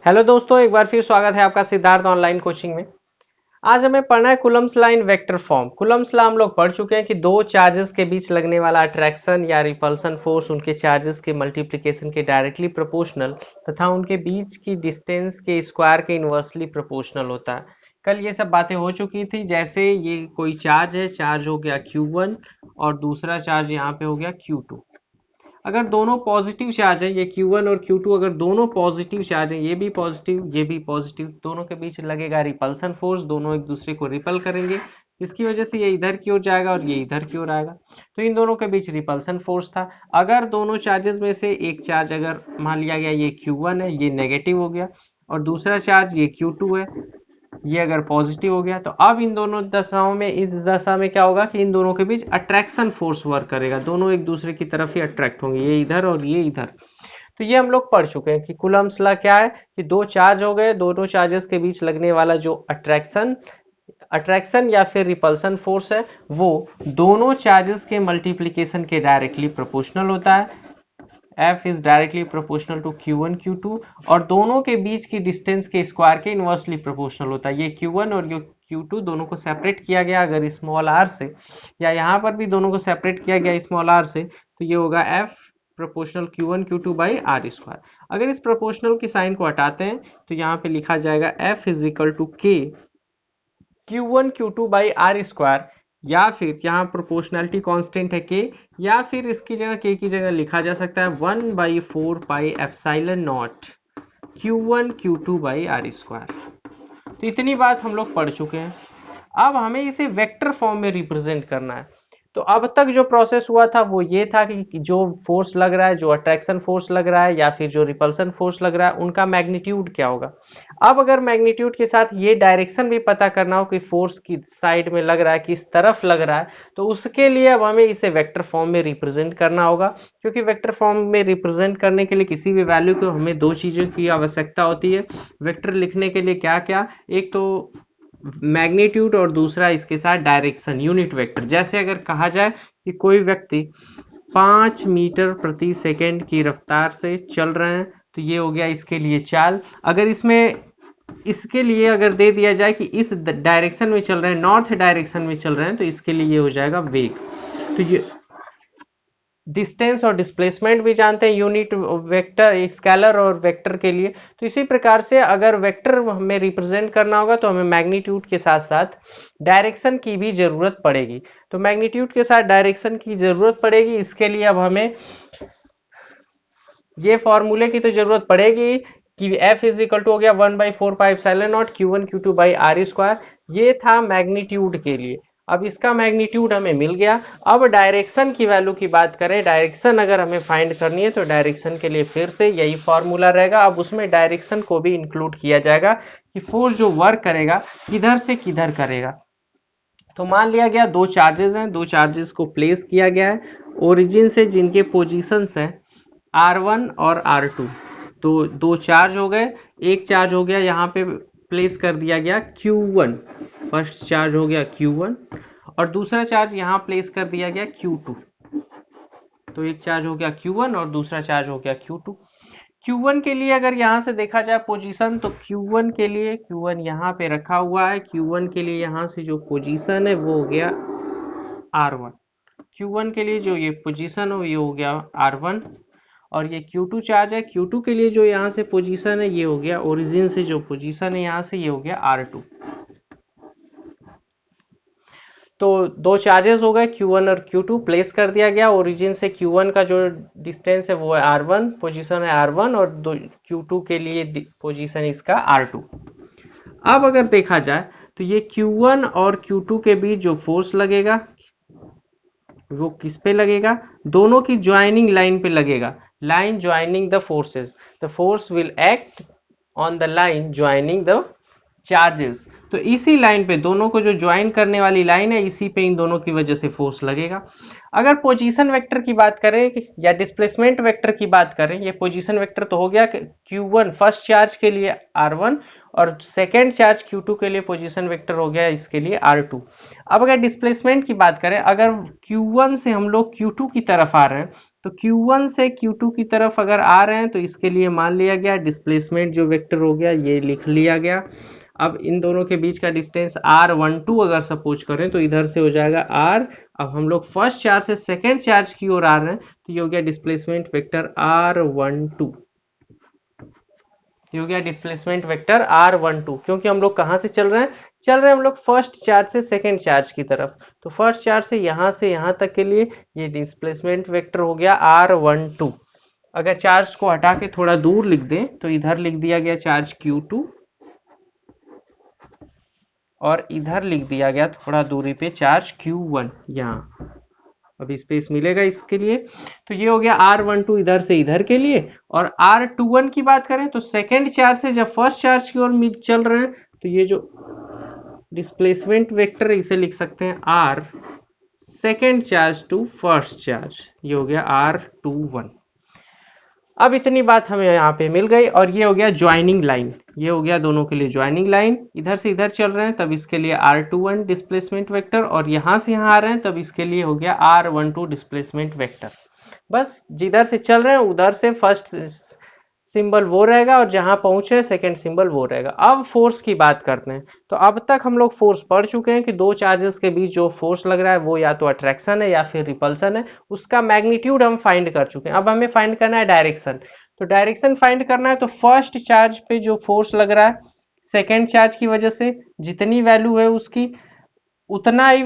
Hello दोस्तों, एक बार फिर स्वागत है आपका सिद्धार्थ ऑनलाइन कोचिंग में। आज हमें पढ़ना है Coulomb's line vector form. Coulomb's law हम लोग पढ़ चुके हैं कि दो चार्जेस के बीच लगने वाला अट्रैक्शन या रिपल्सन फोर्स उनके चार्जेस के मल्टीप्लिकेशन के डायरेक्टली प्रोपोर्शनल तथा उनके बीच की डिस्टेंस के स्क्वायर के इनवर्सली प्रोपोर्शनल होता है। कल ये सब बातें हो चुकी थी। जैसे ये कोई चार्ज है, चार्ज हो गया Q1 और दूसरा चार्ज यहाँ पे हो गया Q2। अगर दोनों पॉजिटिव चार्ज है, ये Q1 और Q2 अगर दोनों पॉजिटिव चार्ज है, ये भी पॉजिटिव ये भी पॉजिटिव, दोनों के बीच लगेगा रिपल्सन फोर्स, दोनों एक दूसरे को रिपल करेंगे। इसकी वजह से ये इधर की ओर जाएगा और ये इधर की ओर आएगा, तो इन दोनों के बीच रिपल्सन फोर्स था। अगर दोनों चार्जेस में से एक चार्ज अगर मान लिया गया ये Q1 है, ये नेगेटिव हो गया, और दूसरा चार्ज ये Q2 है, ये अगर पॉजिटिव हो गया, तो अब इन दोनों दशाओं में, इस दशा में क्या होगा कि इन दोनों के बीच अट्रैक्शन फोर्स वर्क करेगा, दोनों एक दूसरे की तरफ ही अट्रैक्ट होंगे, ये इधर और ये इधर। तो ये हम लोग पढ़ चुके हैं कि कूलम्ब्स लॉ क्या है कि दो चार्ज हो गए, दोनों चार्जेस के बीच लगने वाला जो अट्रैक्शन या फिर रिपल्सन फोर्स है वो दोनों चार्जेस के मल्टीप्लिकेशन के डायरेक्टली प्रोपोर्शनल होता है। F is directly proportional to Q1 Q2 और दोनों के बीच की डिस्टेंस के स्क्वायर के इनवर्सली प्रोपोर्शनल होता है। ये Q1 और ये Q2 दोनों को सेपरेट किया गया अगर स्मॉल r से, या यहाँ पर भी दोनों को सेपरेट किया गया स्मॉल r से, तो ये होगा F proportional Q1 Q2 by R square. अगर इस प्रोपोर्शनल की साइन को हटाते हैं तो यहाँ पे लिखा जाएगा F is equal to K Q1 Q2 by R square, या फिर यहाँ प्रोपोर्शनलिटी कांस्टेंट है K, या फिर इसकी जगह K की जगह लिखा जा सकता है 1/4 pi epsilon naught Q1 Q2 by R square. तो इतनी बात हम लोग पढ़ चुके हैं। अब हमें इसे वेक्टर फॉर्म में रिप्रेजेंट करना है। तो अब तक जो प्रोसेस हुआ था वो ये था कि जो फोर्स लग रहा है, जो अट्रैक्शन फोर्स लग रहा है या फिर जो रिपल्सन फोर्स लग रहा है, उनका मैग्नीट्यूड क्या होगा। अब अगर मैग्नीट्यूड के साथ ये डायरेक्शन भी पता करना हो कि फोर्स की साइड में लग रहा है, किस तरफ लग रहा है, तो उसके लिए अब हमें इसे वेक्टर फॉर्म में रिप्रेजेंट करना होगा। क्योंकि वेक्टर फॉर्म में रिप्रेजेंट करने के लिए किसी भी वैल्यू को हमें दो चीजों की आवश्यकता होती है वेक्टर लिखने के लिए। क्या क्या? एक तो मैग्नीट्यूड और दूसरा इसके साथ डायरेक्शन, यूनिट वेक्टर। जैसे अगर कहा जाए कि कोई व्यक्ति 5 मीटर प्रति सेकंड की रफ्तार से चल रहे हैं, तो ये हो गया इसके लिए चाल। अगर इसके लिए अगर दे दिया जाए कि इस डायरेक्शन में चल रहे हैं, नॉर्थ डायरेक्शन में चल रहे हैं, तो इसके लिए ये हो जाएगा वेग। तो ये डिस्टेंस और डिस्प्लेसमेंट भी जानते हैं यूनिट वेक्टर, स्केलर और वेक्टर के लिए। तो इसी प्रकार से अगर वेक्टर हमें रिप्रेजेंट करना होगा तो हमें मैग्नीट्यूड के साथ साथ डायरेक्शन की भी जरूरत पड़ेगी। तो मैग्नीट्यूड के साथ डायरेक्शन की जरूरत पड़ेगी। इसके लिए अब हमें ये फॉर्मूले की तो जरूरत पड़ेगी कि F इज इक्वल टू हो गया 1/4 pi epsilon naught Q1 Q2 by R square. ये था मैग्नीट्यूड के लिए। अब इसका मैग्नीट्यूड हमें मिल गया। अब डायरेक्शन की वैल्यू की बात करें, डायरेक्शन अगर हमें फाइंड करनी है तो डायरेक्शन के लिए फिर से यही फॉर्मूला रहेगा। अब उसमें डायरेक्शन को भी इंक्लूड किया जाएगा कि फोर्स जो वर्क करेगा किधर से किधर करेगा। तो मान लिया गया दो चार्जेस हैं, दो चार्जेस को प्लेस किया गया है ओरिजिन से, जिनके पोजीशंस हैं R1 और R2। तो दो चार्ज हो गए, एक चार्ज हो गया यहाँ पे प्लेस कर दिया गया Q1, फर्स्ट चार्ज हो गया Q1, और दूसरा चार्ज यहाँ प्लेस कर दिया गया Q2। तो एक चार्ज हो गया Q1 और दूसरा चार्ज हो गया Q2। Q1 के लिए अगर यहाँ से देखा जाए पोजीशन, तो Q1 के लिए Q1 यहाँ पे रखा हुआ है। Q1 के लिए यहाँ से जो पोजीशन है वो हो गया R1। Q1 के लिए जो ये पोजीशन हो ये हो गया R1, और ये Q2 चार्ज है। Q2 के लिए जो यहाँ से पोजीशन है ये हो गया ओरिजिन से, जो पोजीशन है यहाँ से ये हो गया R2। तो दो चार्जेस हो गए Q1 और Q2, प्लेस कर दिया गया ओरिजिन से। Q1 का जो डिस्टेंस है वो है R1, पोजीशन है R1, और Q2 के लिए पोजीशन इसका R2। अब अगर देखा जाए तो ये Q1 और Q2 के बीच जो फोर्स लगेगा वो किस पे लगेगा? दोनों की ज्वाइनिंग लाइन पे लगेगा। Line joining the forces, the force will act on the line joining the charges. तो इसी लाइन पे, दोनों को जो ज्वाइन करने वाली लाइन है, इसी पे इन दोनों की वजह से फोर्स लगेगा। अगर पोजीशन वेक्टर की बात करें या डिस्प्लेसमेंट वेक्टर की बात करें, ये पोजीशन वेक्टर तो हो गया Q1 फर्स्ट चार्ज के लिए R1, और सेकेंड चार्ज Q2 के लिए पोजीशन वेक्टर हो गया इसके लिए R2। अब अगर डिस्प्लेसमेंट की बात करें, अगर Q1 से हम लोग Q2 की तरफ आ रहे हैं, तो Q1 से Q2 की तरफ अगर आ रहे हैं तो इसके लिए मान लिया गया डिस्प्लेसमेंट जो वेक्टर हो गया ये लिख लिया गया। अब इन दोनों के बीच का डिस्टेंस R12 अगर सपोज करें तो इधर से हो जाएगा R। अब हम लोग फर्स्ट चार्ज से सेकेंड चार्ज की ओर आ रहे हैं तो ये हो गया डिस्प्लेसमेंट वेक्टर R12। ये हो गया डिस्प्लेसमेंट वेक्टर R12, क्योंकि हम लोग कहाँ से चल रहे हैं, चल रहे हैं हम लोग फर्स्ट चार्ज से सेकंड चार्ज की तरफ। तो फर्स्ट चार्ज से यहाँ तक के लिए ये डिस्प्लेसमेंट वेक्टर हो गया R12। अगर चार्ज को हटा के थोड़ा दूर लिख दें तो इधर लिख दिया गया चार्ज Q2 और इधर लिख दिया गया थोड़ा दूरी पे चार्ज Q1 यहाँ। अभी स्पेस मिलेगा इसके लिए। तो ये हो गया R12 इधर से इधर के लिए। और R21 की बात करें तो सेकेंड चार्ज से जब फर्स्ट चार्ज की ओर चल रहे हैं तो ये जो डिस्प्लेसमेंट वेक्टर इसे लिख सकते हैं R second charge to first charge, ये हो गया R21। अब इतनी बात हमें यहाँ पे मिल गई और ये हो गया ज्वाइनिंग लाइन, ये हो गया दोनों के लिए ज्वाइनिंग लाइन। इधर से इधर चल रहे हैं तब इसके लिए R21 डिस्प्लेसमेंट वेक्टर और यहाँ से यहाँ आ रहे हैं तब इसके लिए हो गया R12 डिस्प्लेसमेंट वेक्टर। बस जिधर से चल रहे हैं उधर से फर्स्ट सिंबल वो रहेगा और जहां पहुंचे सेकंड सिंबल वो रहेगा। अब फोर्स की बात करते हैं। तो अब तक हम लोग फोर्स पढ़ चुके हैं कि दो चार्जेस के बीच जो फोर्स लग रहा है वो या तो अट्रैक्शन है या फिर रिपल्सन है, उसका मैग्नीट्यूड हम फाइंड कर चुके हैं। अब हमें फाइंड करना है डायरेक्शन। तो डायरेक्शन फाइंड करना है तो फर्स्ट चार्ज पे जो फोर्स लग रहा है सेकेंड चार्ज की वजह से जितनी वैल्यू है उसकी उतना ही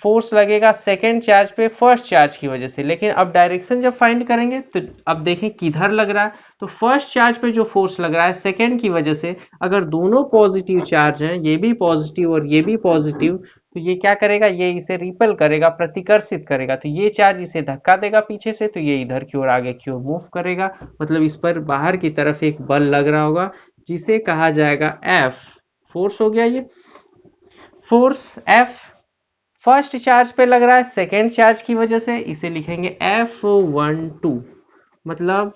फोर्स लगेगा सेकेंड चार्ज पे फर्स्ट चार्ज की वजह से। लेकिन अब डायरेक्शन जब फाइंड करेंगे तो अब देखें किधर लग रहा है। तो फर्स्ट चार्ज पे जो फोर्स लग रहा है सेकेंड की वजह से, अगर दोनों पॉजिटिव चार्ज हैं, ये भी पॉजिटिव और ये भी पॉजिटिव, तो ये क्या करेगा, ये इसे रिपेल करेगा, प्रतिकर्षित करेगा। तो ये चार्ज इसे धक्का देगा पीछे से, तो ये इधर की ओर आगे की ओर मूव करेगा। मतलब इस पर बाहर की तरफ एक बल लग रहा होगा जिसे कहा जाएगा F। फोर्स हो गया ये फोर्स F। फर्स्ट चार्ज पे लग रहा है सेकेंड चार्ज की वजह से, इसे लिखेंगे F12। मतलब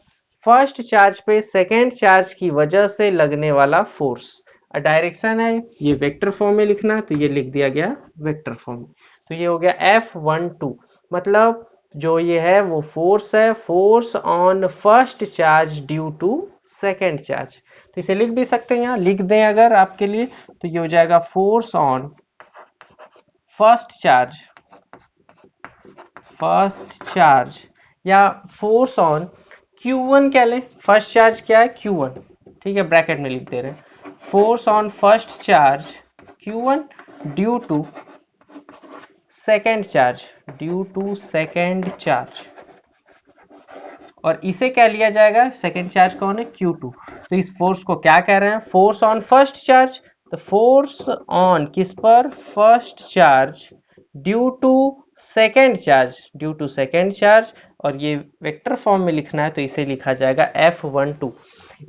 फर्स्ट चार्ज पे सेकेंड चार्ज की वजह से लगने वाला फोर्स। डायरेक्शन है ये वेक्टर फॉर्म में लिखना, तो ये लिख दिया गया वेक्टर फॉर्म में। तो ये हो गया F12। मतलब जो ये है वो फोर्स है, force on first charge due to second charge. तो इसे लिख भी सकते हैं, यहाँ लिख दें अगर आपके लिए, तो ये हो जाएगा फोर्स ऑन फर्स्ट चार्ज या फोर्स ऑन Q1 क्या लें, फर्स्ट चार्ज क्या है Q1, ठीक है, ब्रैकेट में लिख दे रहे हैं force on first charge Q1 due to second charge. और इसे क्या लिया जाएगा, सेकेंड चार्ज कौन है Q2। तो इस फोर्स को क्या कह रहे हैं, फोर्स ऑन फर्स्ट चार्ज। तो फोर्स ऑन किस पर, first charge due to second charge, और ये वेक्टर फॉर्म में लिखना है तो इसे लिखा जाएगा F12।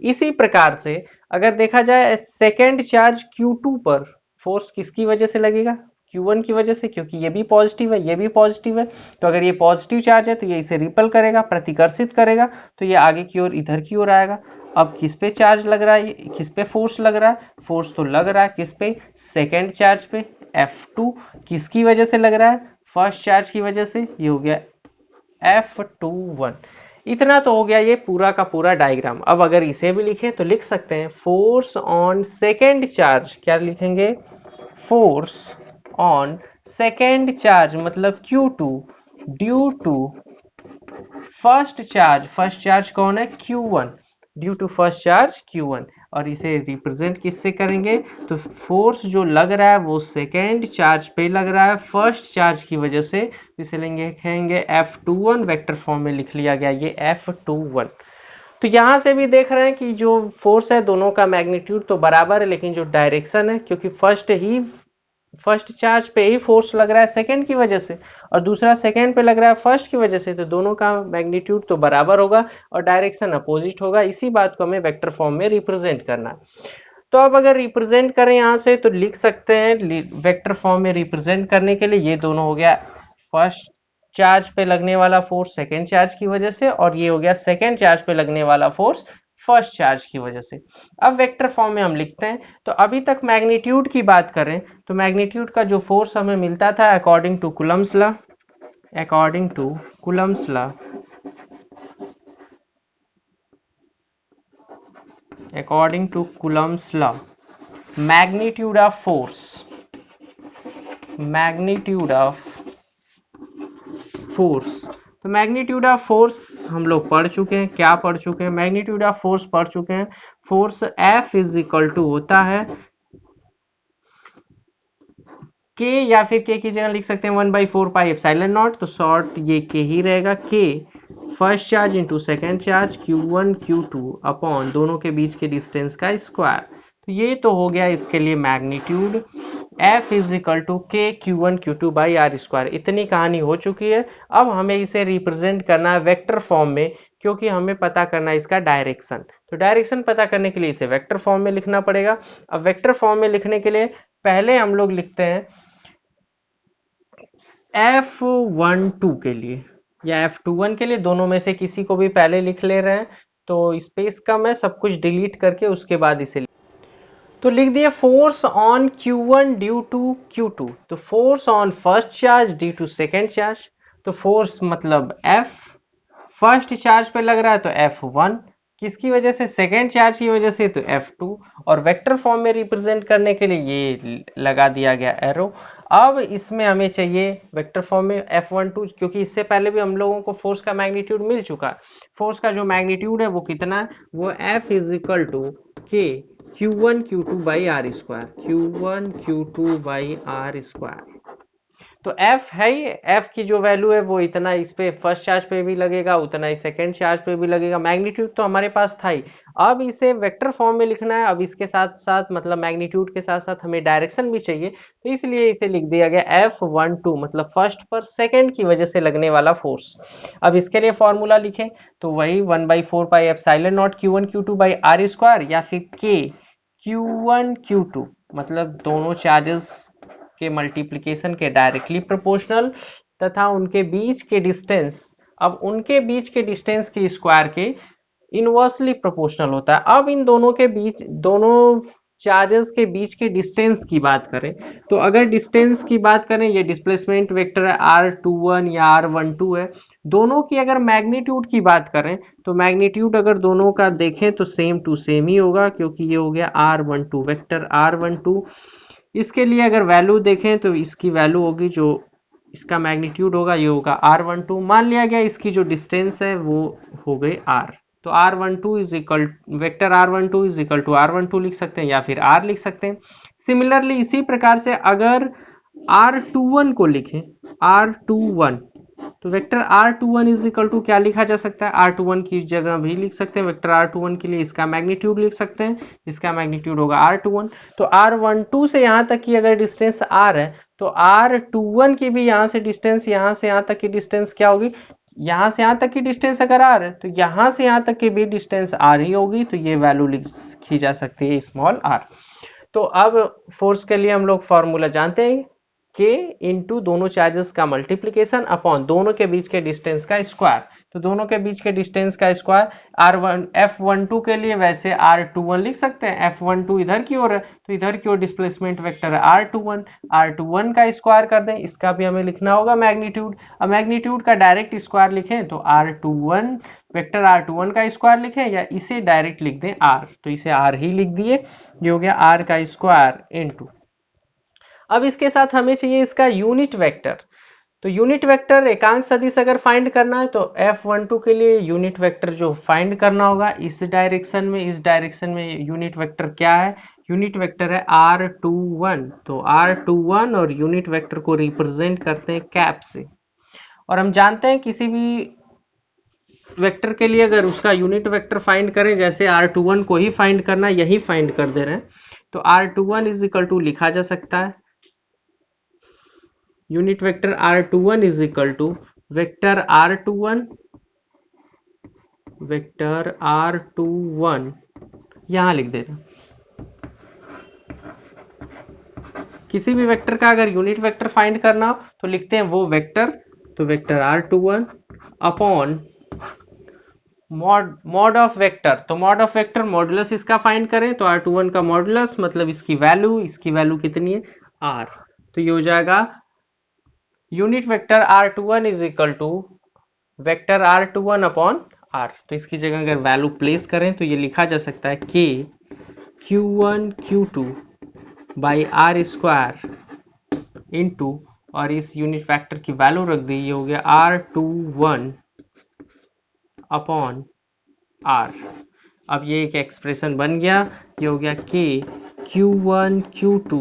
इसी प्रकार से अगर देखा जाए सेकेंड चार्ज Q2 पर फोर्स किसकी वजह से लगेगा, Q1 की वजह से, क्योंकि ये भी पॉजिटिव है ये भी पॉजिटिव है। तो अगर ये पॉजिटिव चार्ज है तो ये इसे रिपल करेगा, प्रतिकर्षित करेगा, तो ये आगे की ओर इधर की ओर आएगा। अब किस पे चार्ज लग रहा है, किस पे फोर्स लग रहा है, फोर्स तो लग रहा है किस पे, सेकेंड चार्ज पे F2। किसकी वजह से लग रहा है, फर्स्ट चार्ज की वजह से, ये हो गया F21। इतना तो हो गया ये पूरा का पूरा डायग्राम। अब अगर इसे भी लिखें तो लिख सकते हैं फोर्स ऑन सेकेंड चार्ज, क्या लिखेंगे, फोर्स ऑन सेकेंड चार्ज मतलब Q2 due to first charge कौन है Q1, due to first charge Q1। और इसे रिप्रेजेंट किससे करेंगे, तो फोर्स जो लग रहा है वो सेकेंड चार्ज पे लग रहा है फर्स्ट चार्ज की वजह से, इसे लिखेंगे F21, वेक्टर फॉर्म में लिख लिया गया ये F21। तो यहां से भी देख रहे हैं कि जो फोर्स है दोनों का मैग्नीट्यूड तो बराबर है, लेकिन जो डायरेक्शन है, क्योंकि फर्स्ट चार्ज पे ही फोर्स लग रहा है सेकंड की वजह से और दूसरा सेकंड पे लग रहा है फर्स्ट की वजह से, तो दोनों का मैग्नीट्यूड तो बराबर होगा और डायरेक्शन अपोजिट होगा। इसी बात को हमें वेक्टर फॉर्म में रिप्रेजेंट करना है। तो अब अगर रिप्रेजेंट करें यहां से तो लिख सकते हैं वेक्टर फॉर्म में रिप्रेजेंट करने के लिए, ये दोनों हो गया फर्स्ट चार्ज पे लगने वाला फोर्स सेकेंड चार्ज की वजह से, और ये हो गया सेकेंड चार्ज पे लगने वाला फोर्स फर्स्ट चार्ज की वजह से। अब वेक्टर फॉर्म में हम लिखते हैं। तो अभी तक मैग्नीट्यूड की बात करें तो मैग्नीट्यूड का जो फोर्स हमें मिलता था according to Coulomb's law, according to Coulomb's law, magnitude of force, magnitude of force, तो मैग्नीट्यूड ऑफ फोर्स हम लोग पढ़ चुके हैं। क्या पढ़ चुके हैं? मैग्नीट्यूड ऑफ फोर्स पढ़ चुके हैं। Force F is equal to होता है K, या फिर K की जगह लिख सकते हैं 1/4 पाई एप्सिलॉन नॉट, तो शॉर्ट ये K ही रहेगा। K first charge into second charge Q1 Q2 upon दोनों के बीच के डिस्टेंस का स्क्वायर। तो ये तो हो गया इसके लिए magnitude. F is equal to K Q1 Q2 by R square. इतनी कहानी हो चुकी है। अब हमें इसे रिप्रेजेंट करना है वेक्टर फॉर्म में, क्योंकि हमें पता करना है इसका डायरेक्शन। तो डायरेक्शन पता करने के लिए इसे वेक्टर फॉर्म में लिखना पड़ेगा। अब वेक्टर फॉर्म में लिखने के लिए पहले हम लोग लिखते हैं F12 के लिए या F21 के लिए, दोनों में से किसी को भी पहले लिख ले रहे हैं। तो स्पेस कम है, सब कुछ डिलीट करके उसके बाद इसे तो लिख दिए force on Q1 due to Q2। तो force on first charge due to second charge, तो फोर्स मतलब F फर्स्ट चार्ज पे लग रहा है तो F1, किसकी वजह से? सेकेंड चार्ज की वजह से, तो F2। और वेक्टर फॉर्म में रिप्रेजेंट करने के लिए ये लगा दिया गया एरो। अब इसमें हमें चाहिए वेक्टर फॉर्म में F12, क्योंकि इससे पहले भी हम लोगों को फोर्स का मैग्नीट्यूड मिल चुका है। फोर्स का जो मैग्नीट्यूड है वो कितना है? वो F is equal to K Q1 Q2 by R square, Q1 Q2 by R square. तो F है ही, F की जो वैल्यू है वो इतना इस पे फर्स्ट चार्ज पे भी लगेगा, उतना ही सेकंड चार्ज पे भी लगेगा। मैग्नीट्यूड तो हमारे पास था ही। अब इसे वेक्टर फॉर्म में लिखना है। अब इसके साथ साथ मतलब मैग्नीट्यूड के साथ साथ हमें डायरेक्शन भी चाहिए, तो इसलिए इसे लिख दिया गया F12 मतलब फर्स्ट पर सेकंड की वजह से लगने वाला फोर्स। अब इसके लिए फॉर्मूला लिखें तो वही 1/4 pi epsilon naught Q1 Q2 by R square, या फिर K Q1 Q2 मतलब दोनों चार्जेस के मल्टीप्लिकेशन के डायरेक्टली प्रोपोर्शनल तथा उनके बीच के डिस्टेंस, अब उनके बीच के डिस्टेंस के स्क्वायर के इनवर्सली प्रोपोर्शनल होता है। अब इन दोनों के बीच, दोनों चार्जेस के बीच के डिस्टेंस की बात करें तो अगर डिस्टेंस की बात करें, ये डिस्प्लेसमेंट वेक्टर है R21 या R12 है। दोनों की अगर मैग्नीट्यूड की बात करें तो मैग्नीट्यूड अगर दोनों का देखें तो सेम टू सेम ही होगा, क्योंकि ये हो गया R12 वेक्टर R12। इसके लिए अगर वैल्यू देखें तो इसकी वैल्यू होगी, जो इसका मैग्नीट्यूड होगा ये होगा R12। मान लिया गया इसकी जो डिस्टेंस है वो हो गई R, तो R12 is equal vector R12 is equal to R12 लिख सकते हैं या फिर R लिख सकते हैं। सिमिलरली इसी प्रकार से अगर R21 को लिखें, R21 तो vector R21 is equal to क्या लिखा जा सकता है? R21 की जगह भी लिख सकते हैं वेक्टर R21 के लिए इसका मैग्नीट्यूड लिख सकते हैं, इसका मैग्नीट्यूड होगा R21। तो R12 से यहाँ तक की अगर डिस्टेंस R है तो R21 की भी यहाँ से डिस्टेंस, यहाँ से यहाँ तक की डिस्टेंस क्या होगी? यहाँ से यहाँ तक की डिस्टेंस अगर R है तो यहाँ से यहाँ तक की भी डिस्टेंस R ही होगी, तो ये वैल्यू लिखी जा सकती है स्मॉल r। तो अब फोर्स के लिए हम लोग फॉर्मूला जानते हैं, K इंटू दोनों चार्जेस का मल्टीप्लीकेशन अपॉन दोनों के बीच के डिस्टेंस का स्क्वायर। तो दोनों के बीच के डिस्टेंस का स्क्वायर F12 के लिए वैसे R21 लिख सकते हैं। F12 इधर की ओर है तो इधर की ओर डिस्प्लेसमेंट वेक्टर है R21 का स्क्वायर कर दें, इसका भी हमें लिखना होगा मैग्नीट्यूड। अब मैग्नीट्यूड का डायरेक्ट स्क्वायर लिखें तो R21 वेक्टर R21 का स्क्वायर लिखें या इसे डायरेक्ट लिख दें R, तो इसे R ही लिख दिए, ये हो गया R का स्क्वायर इनटू। अब इसके साथ हमें चाहिए इसका यूनिट वेक्टर। तो यूनिट वेक्टर एकांक सदिश अगर फाइंड करना है तो F12 के लिए यूनिट वेक्टर जो फाइंड करना होगा इस डायरेक्शन में यूनिट वेक्टर क्या है? यूनिट वेक्टर है R21। तो R21 और यूनिट वेक्टर को रिप्रेजेंट करते हैं कैप से। और हम जानते हैं किसी भी वेक्टर के लिए अगर उसका यूनिट वेक्टर फाइंड करें, जैसे R21 को ही फाइंड करना, यही फाइंड कर दे रहे हैं, तो R21 इज इक्वल टू लिखा जा सकता है unit vector R21 is equal to vector R21 यहां लिख दे रहे हैं। किसी भी वेक्टर का अगर यूनिट वेक्टर फाइंड करना हो तो लिखते हैं वो वेक्टर, तो vector R21 upon mod of vector, तो मॉड ऑफ वेक्टर मॉडुलस इसका फाइंड करें तो R21 का मॉडुलस मतलब इसकी वैल्यू कितनी है? R। तो ये हो जाएगा unit vector R21 is equal to vector R21 upon R. तो इसकी जगह अगर वैल्यू प्लेस करें तो ये लिखा जा सकता है के Q1 Q2 by R square into, और इस यूनिट वेक्टर की वैल्यू रख दी, ये हो गया R21 अपॉन आर। अब ये एक एक्सप्रेशन बन गया, ये हो गया के Q1 Q2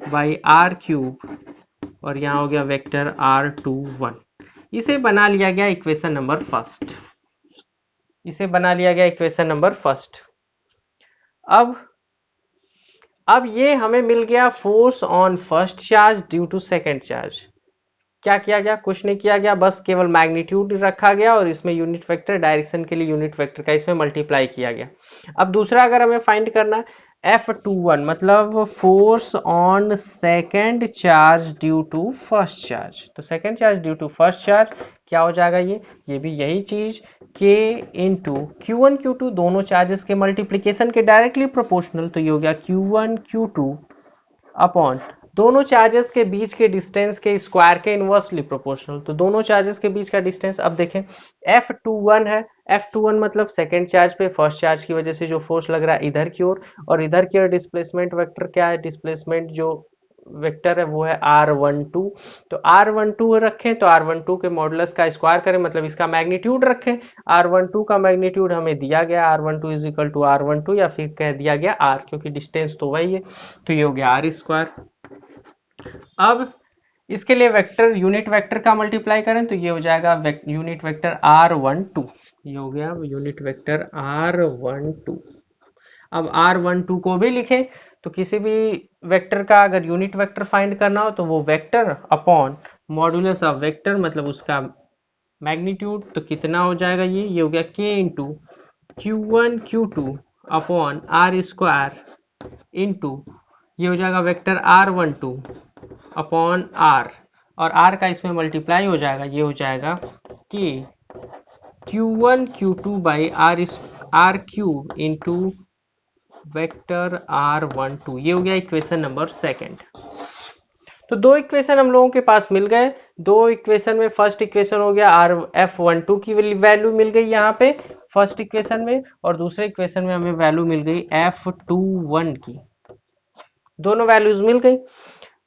by R cube, और यहाँ हो गया वेक्टर R21। इसे बना लिया गया इक्वेशन नंबर फर्स्ट, इसे बना लिया गया इक्वेशन नंबर फर्स्ट। अब ये हमें मिल गया force on first charge due to second charge. क्या किया गया? कुछ नहीं किया गया, बस केवल मैग्नीट्यूड रखा गया और इसमें यूनिट वेक्टर, डायरेक्शन के लिए यूनिट वेक्टर का इसमें मल्टीप्लाई किया गया। अब दूसरा अगर हमें फाइंड करना F21 मतलब force on second charge due to first charge, तो second charge due to first charge क्या हो जाएगा? ये भी यही चीज K इंटू Q1 Q2 दोनों चार्जेस के मल्टीप्लीकेशन के डायरेक्टली प्रोपोर्शनल, तो ये हो गया Q1 Q2 अपॉन दोनों चार्जेस के बीच के डिस्टेंस के स्क्वायर के इनवर्सली प्रोपोर्शनल। तो दोनों चार्जेस के बीच का डिस्टेंस, अब देखें F21 है, F21 मतलब सेकेंड चार्ज पे फर्स्ट चार्ज की वजह से जो फोर्स लग रहा है इधर की ओर, और इधर की ओर डिस्प्लेसमेंट वेक्टर क्या है? डिस्प्लेसमेंट जो वेक्टर है वो है R12। तो R12 रखें तो R12 के मॉडुलस का स्क्वायर करें, मतलब इसका मैग्नीट्यूड रखें। R12 का मैग्नीट्यूड हमें दिया गया R12 is equal to R12, या फिर कह दिया गया R, क्योंकि डिस्टेंस तो वही है, तो ये हो गया R स्क्वायर। अब इसके लिए वेक्टर, यूनिट वेक्टर का मल्टीप्लाई करें तो ये हो जाएगा यूनिट वेक्टर R12, ये हो गया यूनिट वेक्टर R12। अब R12 को भी लिखें तो किसी भी वेक्टर का अगर यूनिट वेक्टर फाइंड करना हो तो वो vector upon modulus of vector, मतलब उसका मैग्नीट्यूड, तो कितना हो जाएगा? ये हो गया K into Q1 Q2 upon R square into, ये हो जाएगा वेक्टर R12 अपॉन आर, और आर का इसमें मल्टीप्लाई हो जाएगा, ये हो जाएगा कि Q1 Q2 by R cube into vector R12। ये हो गया इक्वेशन नंबर सेकंड। तो दो इक्वेशन हम लोगों के पास मिल गए। दो इक्वेशन में फर्स्ट इक्वेशन हो गया F12 की वैल्यू मिल गई यहाँ पे फर्स्ट इक्वेशन में, और दूसरे इक्वेशन में हमें वैल्यू मिल गई F21 की, दोनों वैल्यूज मिल गई।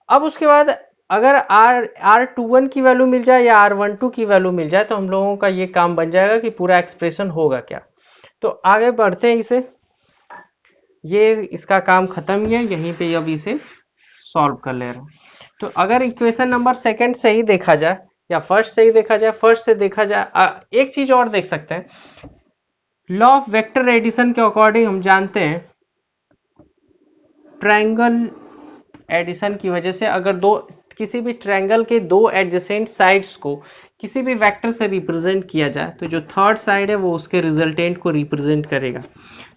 अब उसके बाद अगर R21 की वैल्यू मिल जाए या R12 की वैल्यू मिल जाए तो हम लोगों का ये काम बन जाएगा कि पूरा एक्सप्रेशन होगा क्या। तो आगे बढ़ते हैं, इसे, ये इसका काम खत्म ही है, यहीं पे अब इसे सॉल्व कर ले रहे हैं। तो अगर इक्वेशन नंबर सेकंड से ही देखा जाए या फर्स्ट से ही देखा जाए, फर्स्ट से देखा जाए, एक चीज और देख सकते हैं, लॉ ऑफ वेक्टर एडिशन के अकॉर्डिंग हम जानते हैं ट्रायंगल एडिशन की वजह से अगर किसी भी ट्रायंगल के दो एडजेसेंट साइड्स को किसी भी वेक्टर से रिप्रेजेंट किया जाए तो जो थर्ड साइड है वो उसके रिजल्टेंट को रिप्रेजेंट करेगा।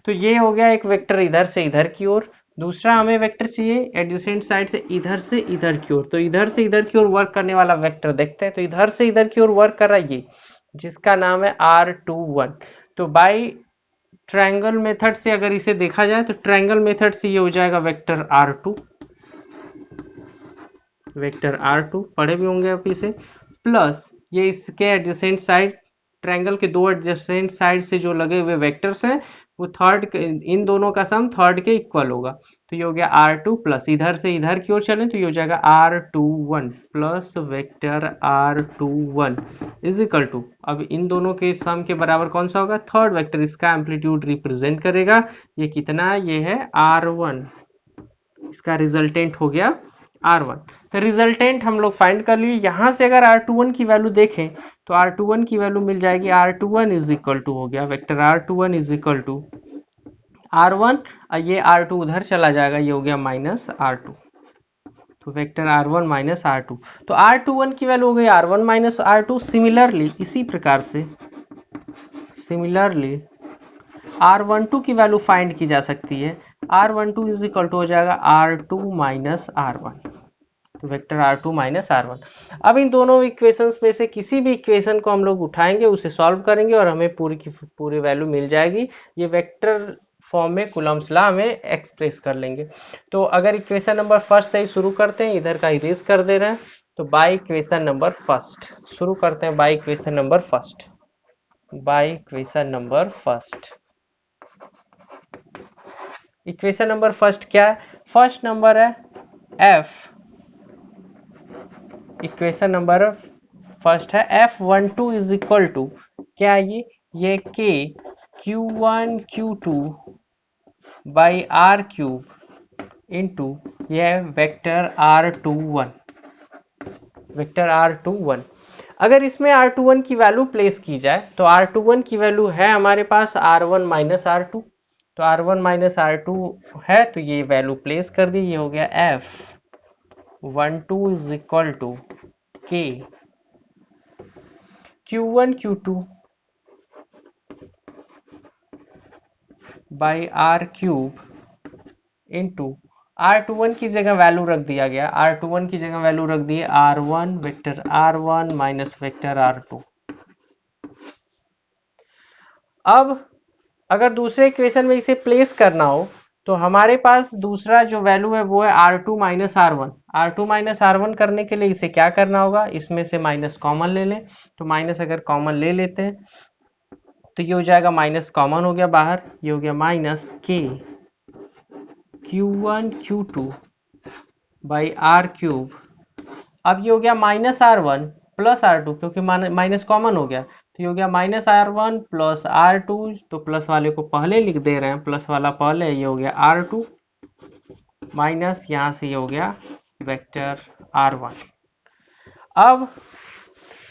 तो ये हो गया एक वेक्टर इधर से इधर की ओर, दूसरा हमें वेक्टर चाहिए एडजेसेंट साइड से इधर की ओर। तो इधर से इधर की ओर वर्क करने वाला वेक्टर देखते हैं। तो इधर से इधर की ओर वर्क कर रहा है ये, जिसका नाम है R21। तो बाई ट्रायंगल मेथड से अगर इसे देखा जाए तो ट्रायंगल मेथड से ये हो जाएगा वेक्टर R2, वेक्टर R2 पढ़े भी होंगे आप इसे, प्लस ये इसके एडजेसेंट साइड, ट्रायंगल के दो एडजेसेंट साइड से जो लगे हुए वेक्टर्स हैं वो थर्ड, इन दोनों का सम थर्ड के इक्वल होगा। तो ये हो गया R2 प्लस इधर से इधर की ओर चलें तो ये हो जाएगा R21 plus vector R21 is equal to, अब इन दोनों के सम के बराबर कौन सा होगा? थर्ड वेक्टर, इसका एम्पलीट्यूड रिप्रेजेंट करेगा। ये कितना? ये है R1, इसका रिजल्टेंट हो गया R1। तो रिजल्टेंट हम लोग फाइंड कर लिए। यहां से अगर R21 की वैल्यू देखें तो R21 की वैल्यू मिल जाएगी, R21 इज इक्वल टू हो गया vector R21 is equal to R1, और ये R2 उधर चला जाएगा, ये हो गया माइनस R2, तो वेक्टर R1 माइनस R2। तो R21 की वैल्यू हो गई R1 माइनस R2। सिमिलरली इसी प्रकार से R12 की वैल्यू फाइंड की जा सकती है। R12 इज इक्वल टू हो जाएगा R2 माइनस R1, तो वेक्टर R2 माइनस R1। अब इन दोनों इक्वेशंस में से किसी भी इक्वेशन को हम लोग उठाएंगे, उसे सॉल्व करेंगे और हमें पूरी की पूरी वैल्यू मिल जाएगी। ये वेक्टर फॉर्म में कूलम्स लॉ में एक्सप्रेस कर लेंगे। तो अगर इक्वेशन नंबर फर्स्ट से ही शुरू करते हैं, इधर का इरेज कर दे रहे हैं, तो बाय इक्वेशन नंबर फर्स्ट शुरू करते हैं, by equation number first. By equation number first. Equation number first क्या है? फर्स्ट नंबर है f, इक्वेशन नंबर फर्स्ट है F12 इज इक्वल टू क्या है ये k Q1 Q2 by R cube into यह वेक्टर R21, वेक्टर R21। अगर इसमें R21 की वैल्यू प्लेस की जाए तो R21 की वैल्यू है हमारे पास R1 माइनस R2, तो R1 माइनस R2 है तो ये वैल्यू प्लेस कर दी, ये हो गया F12 is equal to K Q1 Q2 by R cube into R21 की जगह वैल्यू रख दिया गया, R21 की जगह वैल्यू रख दी R1 vector R1 minus vector R2। अब अगर दूसरे इक्वेशन में इसे प्लेस करना हो तो हमारे पास दूसरा जो वैल्यू है वो है R2 minus R1। R2 minus R1 करने के लिए इसे क्या करना होगा, इसमें से माइनस कॉमन ले लें, तो माइनस अगर कॉमन ले लेते हैं तो ये हो जाएगा माइनस कॉमन हो गया बाहर, ये हो गया minus K Q1 Q2 by R cube. अब ये हो गया माइनस R1 प्लस R2 क्योंकि माइनस कॉमन हो गया, तो ये हो गया माइनस R1 प्लस R2, तो प्लस वाले को पहले लिख दे रहे हैं, प्लस वाला पहले, ये हो गया R2 माइनस यहाँ से ये हो गया वेक्टर R1। अब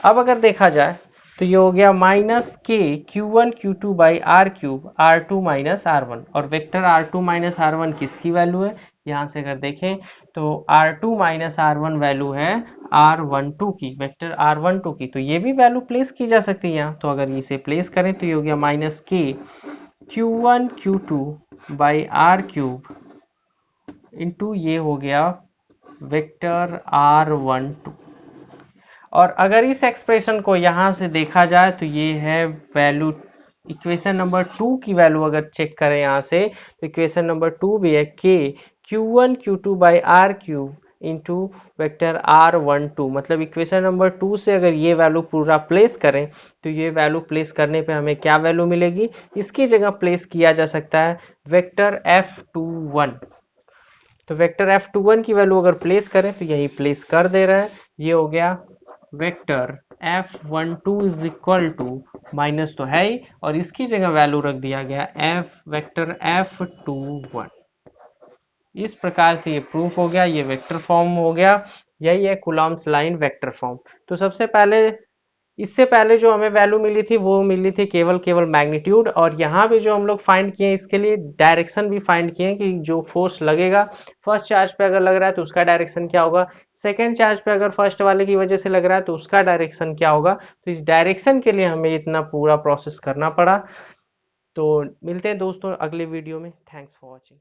अगर देखा जाए तो ये हो गया minus K Q1 Q2 by R cube R2 minus R1, और वेक्टर R2 माइनस R1 किसकी वैल्यू है, यहाँ से अगर देखें तो R2 माइनस R1 वैल्यू है R12 की, वेक्टर R12 की, तो ये भी वैल्यू प्लेस की जा सकती है यहाँ, तो अगर इसे प्लेस करें तो ये हो गया minus K Q1 Q2 by R cube into ये हो गया वेक्टर R12। और अगर इस एक्सप्रेशन को यहाँ से देखा जाए तो ये है वैल्यू, इक्वेशन नंबर 2 की वैल्यू अगर चेक करें यहाँ से तो इक्वेशन नंबर 2 भी है K Q1 Q2 by R cube into vector R12। मतलब इक्वेशन नंबर 2 से अगर ये वैल्यू पूरा प्लेस करें तो ये वैल्यू प्लेस करने पे हमें क्या वैल्यू मिलेगी, इसकी जगह प्लेस किया जा सकता है वेक्टर F21। तो वेक्टर F21 की वैल्यू अगर प्लेस करें तो यही प्लेस कर दे रहा है, ये हो गया vector F12 is equal to, minus तो है ही और इसकी जगह वैल्यू रख दिया गया वेक्टर F21। इस प्रकार से ये प्रूफ हो गया, ये वेक्टर फॉर्म हो गया, यही है कूलॉम्स लाइन वेक्टर फॉर्म। तो सबसे पहले इससे पहले जो हमें वैल्यू मिली थी वो मिली थी केवल मैग्नीट्यूड, और यहाँ पे जो हम लोग फाइंड किए इसके लिए डायरेक्शन भी फाइंड किए कि जो फोर्स लगेगा फर्स्ट चार्ज पे अगर लग रहा है तो उसका डायरेक्शन क्या होगा, सेकंड चार्ज पे अगर फर्स्ट वाले की वजह से लग रहा है तो उसका डायरेक्शन क्या होगा। तो इस डायरेक्शन के लिए हमें इतना पूरा प्रोसेस करना पड़ा। तो मिलते हैं दोस्तों अगले वीडियो में, थैंक्स फॉर वॉचिंग।